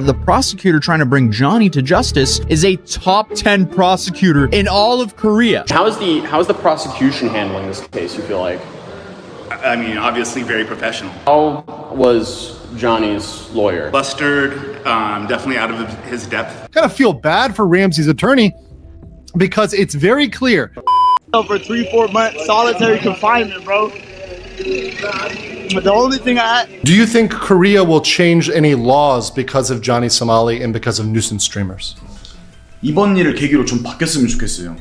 The prosecutor trying to bring Johnny to justice is a top 10 prosecutor in all of Korea. How is the prosecution handling this case, you feel like? I mean, obviously very professional. How was Johnny's lawyer? Flustered, definitely out of his depth. Kind of feel bad for Ramsey's attorney because it's very clear. For 3-4 months solitary confinement, bro. But the only thing Do you think Korea will change any laws because of Johnny Somali and because of nuisance streamers? 이번 일을 계기로 좀 바뀌었으면 좋겠어요.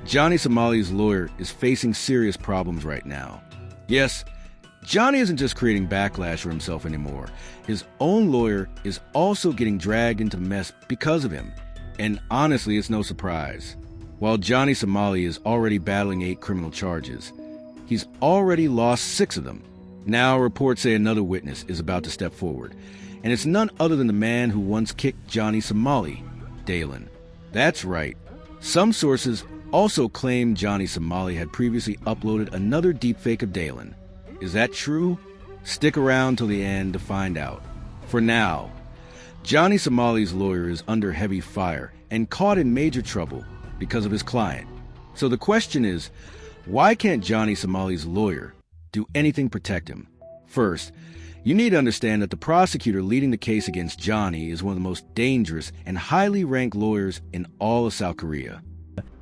Johnny Somali's lawyer is facing serious problems right now. Yes, Johnny isn't just creating backlash for himself anymore. His own lawyer is also getting dragged into the mess because of him. And honestly, it's no surprise. While Johnny Somali is already battling 8 criminal charges, he's already lost 6 of them. Now reports say another witness is about to step forward, and it's none other than the man who once kicked Johnny Somali, Dalen. That's right. Some sources also claim Johnny Somali had previously uploaded another deepfake of Dalen. Is that true? Stick around till the end to find out. For now, Johnny Somali's lawyer is under heavy fire and caught in major trouble because of his client. So the question is, why can't Johnny Somali's lawyer do anything to protect him? First, you need to understand that the prosecutor leading the case against Johnny is one of the most dangerous and highly ranked lawyers in all of South Korea.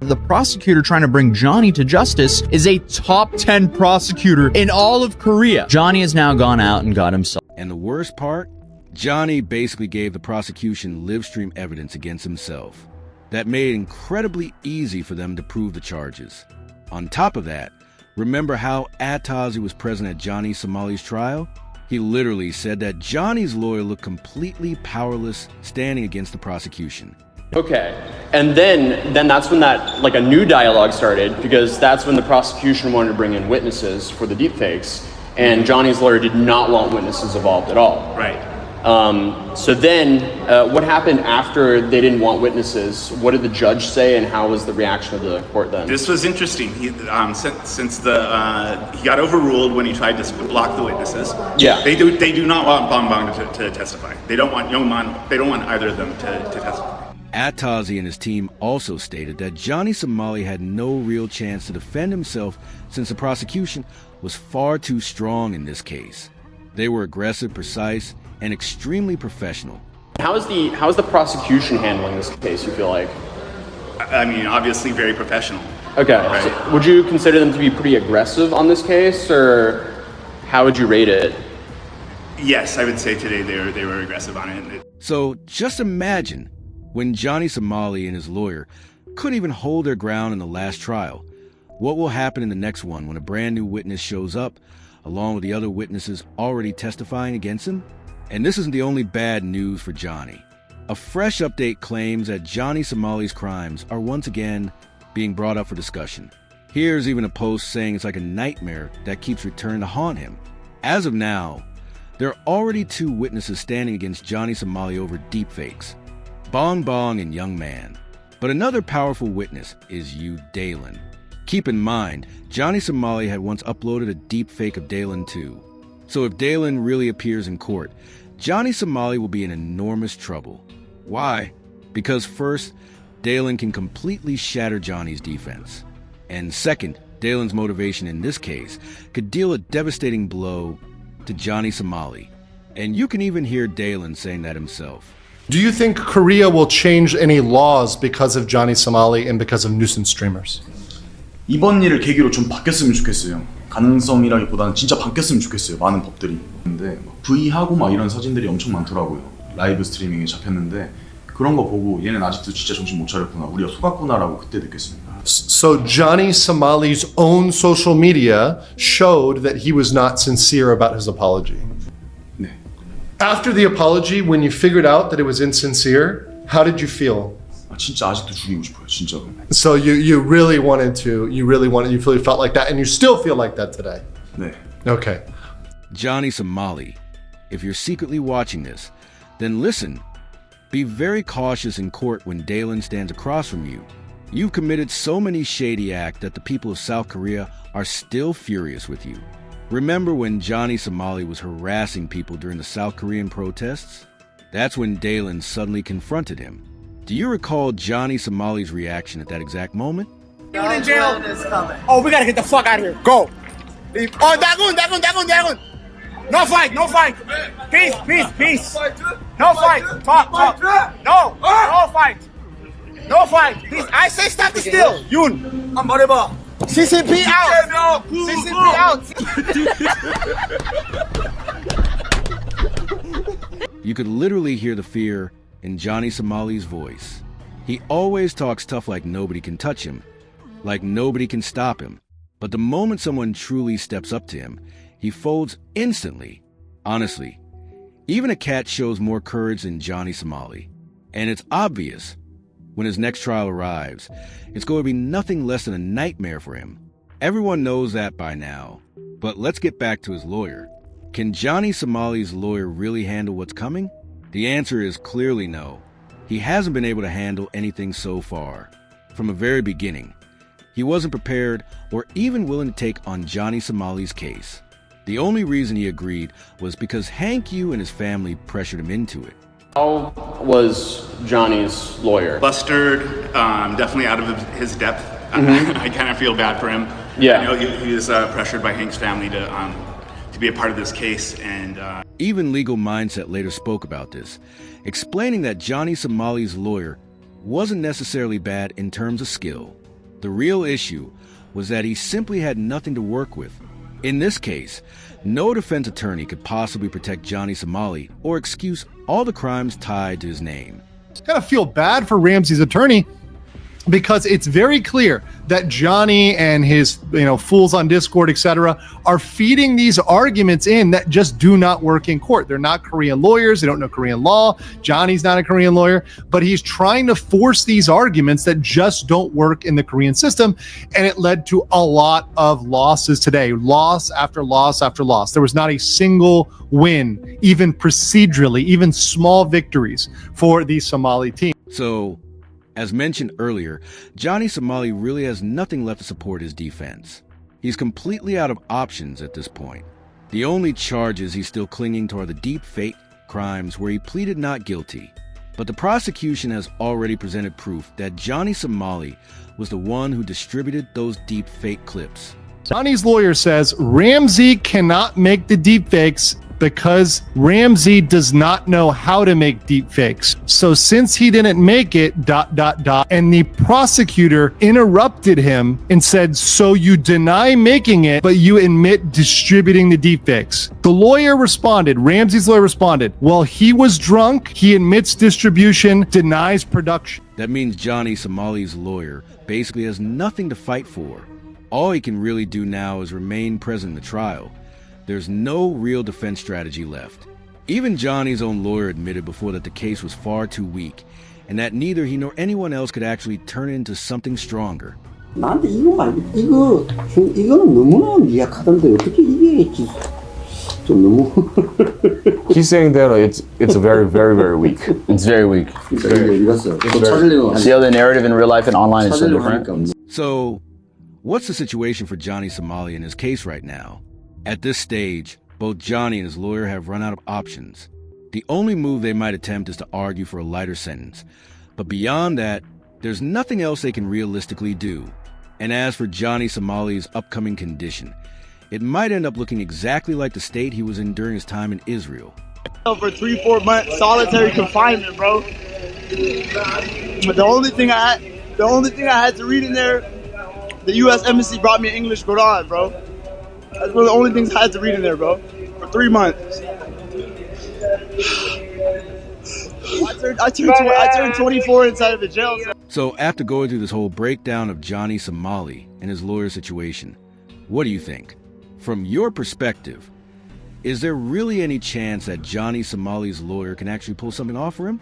The prosecutor trying to bring Johnny to justice is a top 10 prosecutor in all of Korea. Johnny has now gone out and got himself. And the worst part? Johnny basically gave the prosecution live stream evidence against himself. That made it incredibly easy for them to prove the charges. On top of that, remember how Atazi was present at Johnny Somali's trial? He literally said that Johnny's lawyer looked completely powerless standing against the prosecution. Okay, and then that's when a new dialogue started, because that's when the prosecution wanted to bring in witnesses for the deepfakes, and Johnny's lawyer did not want witnesses involved at all. Right. So then, what happened after they didn't want witnesses? What did the judge say, and how was the reaction of the court then? This was interesting. He, since he got overruled when he tried to block the witnesses. Yeah. They do not want Bongbong to testify. They don't want Yongman. They don't want either of them to testify. Atazi and his team also stated that Johnny Somali had no real chance to defend himself since the prosecution was far too strong in this case. They were aggressive, precise, and extremely professional. How is the prosecution handling this case, you feel like? I mean, obviously very professional. Okay. Right. So would you consider them to be pretty aggressive on this case, or how would you rate it? Yes, I would say today they were aggressive on it. So just imagine when Johnny Somali and his lawyer couldn't even hold their ground in the last trial. What will happen in the next one when a brand new witness shows up, along with the other witnesses already testifying against him? And this isn't the only bad news for Johnny. A fresh update claims that Johnny Somali's crimes are once again being brought up for discussion. Here's even a post saying it's like a nightmare that keeps returning to haunt him. As of now, there are already 2 witnesses standing against Johnny Somali over deepfakes, Bong Bong and Young Man. But another powerful witness is Dalen. Keep in mind, Johnny Somali had once uploaded a deepfake of Dalen too. So if Dalen really appears in court, Johnny Somali will be in enormous trouble. Why? Because first, Dalen can completely shatter Johnny's defense. And second, Dalen's motivation in this case could deal a devastating blow to Johnny Somali. And you can even hear Dalen saying that himself. Do you think Korea will change any laws because of Johnny Somali and because of nuisance streamers? 이번 일을 계기로 좀 바뀌었으면 좋겠어요. 가능성이라기보다는 진짜 바뀌었으면 좋겠어요. 많은 법들이. 근데 V하고 막 이런 사진들이 엄청 많더라고요. 라이브 스트리밍에 잡혔는데 그런 거 보고 얘는 아직도 진짜 정신 못 차렸구나. 우리가 속았구나라고 그때 느꼈습니다. So Johnny Somali's own social media showed that he was not sincere about his apology. 네. After the apology, when you figured out that it was insincere, how did you feel? 진짜 아직도 죽이고 싶어요. 진짜로. So you really felt like that, and you still feel like that today. 네. Okay. Johnny Somali, if you're secretly watching this, then listen. Be very cautious in court when Dalen stands across from you. You've committed so many shady acts that the people of South Korea are still furious with you. Remember when Johnny Somali was harassing people during the South Korean protests? That's when Dalen suddenly confronted him. Do you recall Johnny Somali's reaction at that exact moment? Even in jail. Oh, we gotta get the fuck out of here. Go. Oh, Dagun. No fight. Peace. No fight. Talk. No fight. No fight. Please. I say stop the steal. Yun. CCP out. CCP out. You could literally hear the fear in Johnny Somali's voice. He always talks tough like nobody can touch him, like nobody can stop him. But the moment someone truly steps up to him, he folds instantly. Honestly, even a cat shows more courage than Johnny Somali. And it's obvious when his next trial arrives, it's going to be nothing less than a nightmare for him. Everyone knows that by now. But let's get back to his lawyer. Can Johnny Somali's lawyer really handle what's coming? The answer is clearly no. He hasn't been able to handle anything so far. From the very beginning, he wasn't prepared or even willing to take on Johnny Somali's case. The only reason he agreed was because Hank Yu and his family pressured him into it. How was Johnny's lawyer? Flustered, definitely out of his depth. I kind of feel bad for him. Yeah. I know he was pressured by Hank's family to be a part of this case, and Even Legal Mindset later spoke about this, explaining that Johnny Somali's lawyer wasn't necessarily bad in terms of skill. The real issue was that he simply had nothing to work with. In this case, no defense attorney could possibly protect Johnny Somali or excuse all the crimes tied to his name. I kind of feel bad for Ramsey's attorney because it's very clear that Johnny and his, fools on Discord, etc., are feeding these arguments in that just do not work in court. They're not Korean lawyers. They don't know Korean law. Johnny's not a Korean lawyer, but he's trying to force these arguments that just don't work in the Korean system. And it led to a lot of losses today, loss after loss after loss. There was not a single win, even procedurally, even small victories for the Somali team. So, as mentioned earlier, Johnny Somali really has nothing left to support his defense. He's completely out of options at this point. The only charges he's still clinging to are the deep fake crimes where he pleaded not guilty. But the prosecution has already presented proof that Johnny Somali was the one who distributed those deep fake clips. Johnny's lawyer says Ramsey cannot make the deepfakes because Ramsey does not know how to make deepfakes. So since he didn't make it, and the prosecutor interrupted him and said, so you deny making it, but you admit distributing the deepfakes. The lawyer responded, Ramsey's lawyer responded, well, he was drunk, he admits distribution, denies production. That means Johnny Somali's lawyer basically has nothing to fight for. All he can really do now is remain present in the trial. There's no real defense strategy left. Even Johnny's own lawyer admitted before that the case was far too weak, and that neither he nor anyone else could actually turn it into something stronger. 나한테 이거는 너무나 미약하던데 어떻게 이게 좀 너무. He's saying that it's very, very, very weak. It's very weak. It's the other narrative in real life and online is so different. So, what's the situation for Johnny Somali in his case right now? At this stage, both Johnny and his lawyer have run out of options. The only move they might attempt is to argue for a lighter sentence. But beyond that, there's nothing else they can realistically do. And as for Johnny Somali's upcoming condition, it might end up looking exactly like the state he was in during his time in Israel. For 3-4 months solitary confinement, bro. The only thing I had to read in there, the U.S. Embassy brought me an English Quran, bro. That's one of the only things I had to read in there, bro. For 3 months. I turned 24 inside of the jail. So after going through this whole breakdown of Johnny Somali and his lawyer's situation, what do you think? From your perspective, is there really any chance that Johnny Somali's lawyer can actually pull something off for him?